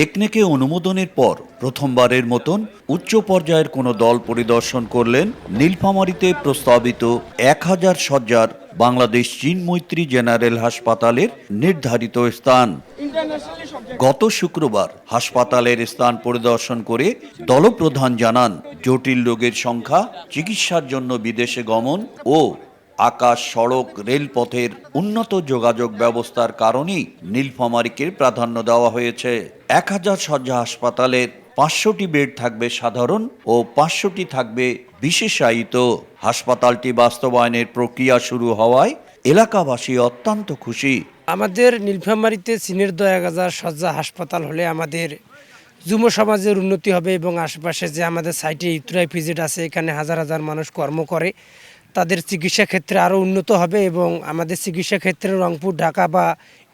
একনেকে অনুমোদনের পর প্রথমবারের মতন উচ্চ পর্যায়ের কোনো দল পরিদর্শন করলেন নীলফামারীতে প্রস্তাবিত 1000 শয্যার বাংলাদেশ চীন মৈত্রী জেনারেল হাসপাতালের নির্ধারিত স্থান। গত শুক্রবার হাসপাতালের স্থান পরিদর্শন করে দলপ্রধান জানান, জটিল রোগের সংখ্যা, চিকিৎসার জন্য বিদেশে গমন ও আকাশ, সড়ক, রেলপথের উন্নত যোগাযোগ ব্যবস্থার কারণেই নীলফামারীকে প্রাধান্য দেওয়া হয়েছে। 1000 শয্যা হাসপাতালের 500টি বেড থাকবে সাধারণ ও 500টি থাকবে বিশেষায়িত। হাসপাতালটি বাস্তবায়নের প্রক্রিয়া শুরু হওয়ায় এলাকাবাসী অত্যন্ত খুশি। আমাদের নীলফামারীতে চীনের 1000 শয্যা হাসপাতাল হলে আমাদের যুব সমাজের উন্নতি হবে এবং আশেপাশে যে আমাদের সাইটে ইতুরাই পিজেড আছে, এখানে হাজার হাজার মানুষ কর্ম করে, তাদের চিকিৎসা ক্ষেত্রে আরও উন্নত হবে এবং আমাদের চিকিৎসা ক্ষেত্রে রংপুর, ঢাকা বা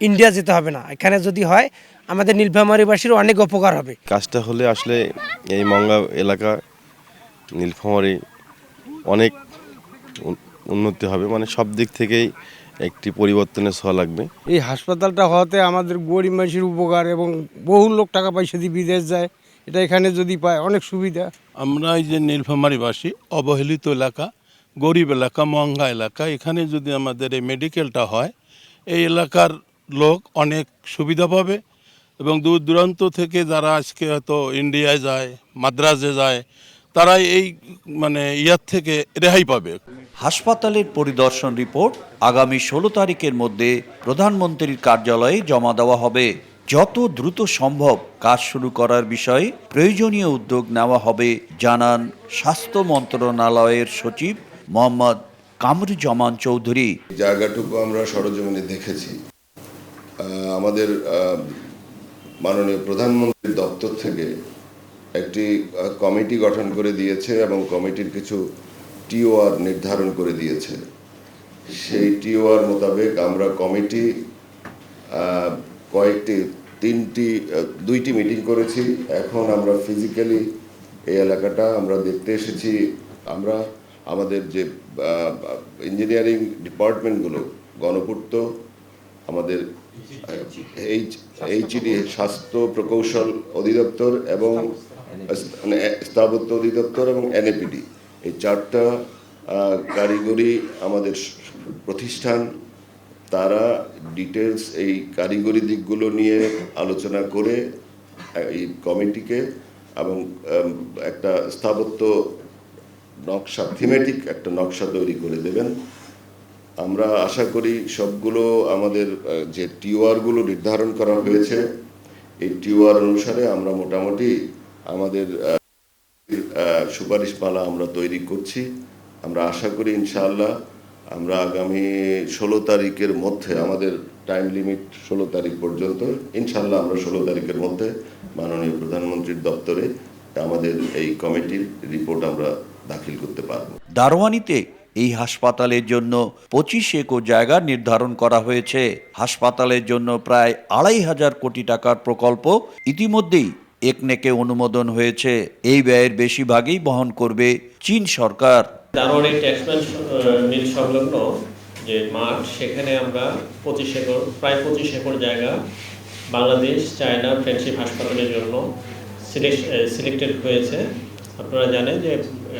ইন্ডিয়া যেতে হবে না। এখানে যদি হয় আমাদের নীলফামারীবাসীর অনেক উপকার হবে। কাজটা হলে আসলে এই মংলা এলাকা, নীলফামারী অনেক উন্নতি হবে, মানে সব দিক থেকেই একটি পরিবর্তনের ছোঁয়া লাগবে। এই হাসপাতালটা হওয়াতে আমাদের গরিব মানুষের উপকার এবং বহু লোক টাকা পয়সা দিয়ে বিদেশ যায়, এটা এখানে যদি পায় অনেক সুবিধা। আমরা এই যে নীলফামারীবাসী, অবহেলিত এলাকা, গরিব এলাকা, মহঙ্গা এলাকা, এখানে যদি আমাদের এই মেডিকেলটা হয়, এই এলাকার লোক অনেক সুবিধা পাবে এবং দূর দূরান্ত থেকে যারা আজকে হয়তো ইন্ডিয়ায় যায়, মাদ্রাজে যায়, তারা এই ইয়ার থেকে রেহাই পাবে। হাসপাতালের পরিদর্শন রিপোর্ট আগামী 16 তারিখের মধ্যে প্রধানমন্ত্রীর কার্যালয়ে জমা দেওয়া হবে। যত দ্রুত সম্ভব কাজ শুরু করার বিষয়ে প্রয়োজনীয় উদ্যোগ নেওয়া হবে জানান স্বাস্থ্য মন্ত্রণালয়ের সচিব মোহাম্মদ কামরুজ্জামান চৌধুরী। জায়গাটুকু আমরা সরজমিনে দেখেছি। আমাদের মাননীয় প্রধানমন্ত্রীর দপ্তর থেকে একটি কমিটি গঠন করে দিয়েছে এবং কমিটির কিছু টিওআর নির্ধারণ করে দিয়েছে। সেই টিওআর মোতাবেক আমরা কমিটি দুইটি মিটিং করেছি। এখন আমরা ফিজিক্যালি এই এলাকাটা আমরা দেখতে এসেছি। আমরা আমাদের যে ইঞ্জিনিয়ারিং ডিপার্টমেন্টগুলো, গণপূর্ত, আমাদের এইচইডি স্বাস্থ্য প্রকৌশল অধিদপ্তর এবং স্থাপত্য অধিদপ্তর এবং এনএপিডি, এই 4টা কারিগরি আমাদের প্রতিষ্ঠান, তারা ডিটেলস এই কারিগরি দিকগুলো নিয়ে আলোচনা করে এই কমিটিকে এবং একটা স্থাপত্য নকশা, থিমেটিক একটা নকশা তৈরি করে দেবেন। আমরা আশা করি সবগুলো আমাদের যে টিওআরগুলো নির্ধারণ করা হয়েছে, এই টিওআর অনুসারে আমরা মোটামুটি আমাদের সুপারিশমালা আমরা তৈরি করছি। আমরা আশা করি ইনশাআল্লাহ আমরা আগামী 16 তারিখের মধ্যে, আমাদের টাইম লিমিট 16 তারিখ পর্যন্ত, ইনশাআল্লাহ আমরা 16 তারিখের মধ্যে মাননীয় প্রধানমন্ত্রীর দপ্তরে আমাদের এই কমিটির রিপোর্ট আমরা দাখিল করতে পারব। দারোয়ানিতে এই হাসপাতালের জন্য 25 একর জায়গা নির্ধারণ করা হয়েছে। হাসপাতালের জন্য প্রায় 2500 কোটি টাকার প্রকল্প ইতিমধ্যেই একনেকে অনুমোদন হয়েছে। এই ব্যয়ের বেশিরভাগই বহন করবে চীন সরকার। দারোয়ানি ট্যাক্সম্যান মিল সংলগ্ন যে মাঠ, সেখানে আমরা প্রায় 25 একর জায়গা বাংলাদেশ চায়না ফ্রেন্ডশিপ হাসপাতালের জন্য সিলেক্টেড হয়েছে। আপনারা জানেন যে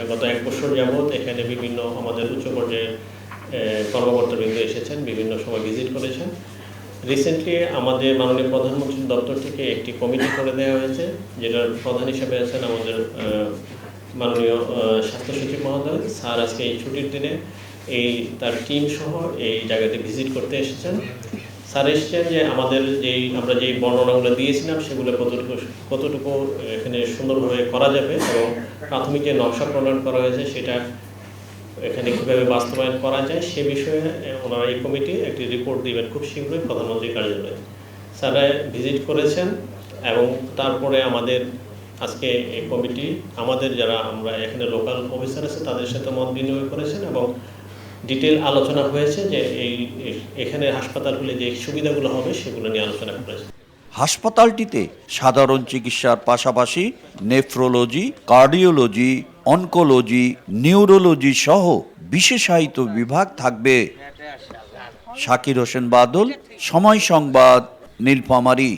গত 1 বছর যাবৎ এখানে বিভিন্ন আমাদের উচ্চ পর্যায়ের কর্মকর্তাবৃন্দ এসেছেন, বিভিন্ন সময় ভিজিট করেছেন। রিসেন্টলি আমাদের মাননীয় প্রধানমন্ত্রীর দপ্তর থেকে একটি কমিটি করে দেওয়া হয়েছে, যেটার প্রধান হিসেবে আছেন আমাদের মাননীয় স্বাস্থ্য সচিব মহোদয়। স্যার আজকে এই ছুটির দিনে তার টিম সহ এই জায়গাতে ভিজিট করতে এসেছেন। স্যার এসেছেন যে আমরা যেই বর্ণনাগুলো দিয়েছিলাম সেগুলো কতটুকু এখানে সুন্দরভাবে করা যাবে এবং প্রাথমিক যে নকশা প্রণয়ন করা হয়েছে সেটা এখানে কীভাবে বাস্তবায়ন করা যায় সে বিষয়ে ওনারা এই কমিটি একটি রিপোর্ট দিবেন খুব শীঘ্রই প্রধানমন্ত্রীর কার্যালয়ে। স্যারা ভিজিট করেছেন এবং তারপরে আমাদের আজকে এই কমিটি আমাদের যারা আমরা এখানে লোকাল অফিসার আছে তাদের সাথে মত বিনিময় করেছেন এবং ডিটেল আলোচনা হয়েছে যে এখানে হাসপাতালগুলি যে সুবিধাগুলো হবে সেগুলো নিয়ে আলোচনা করেছে। হাসপাতালটিতে সাধারণ চিকিৎসার পাশাপাশি নেফ্রোলজি, কার্ডিওলজি, অনকোলজি, নিউরোলজি সহ বিশেষায়িত বিভাগ থাকবে। শাকির হোসেন বাদল, সময় সংবাদ, নীলফামারী।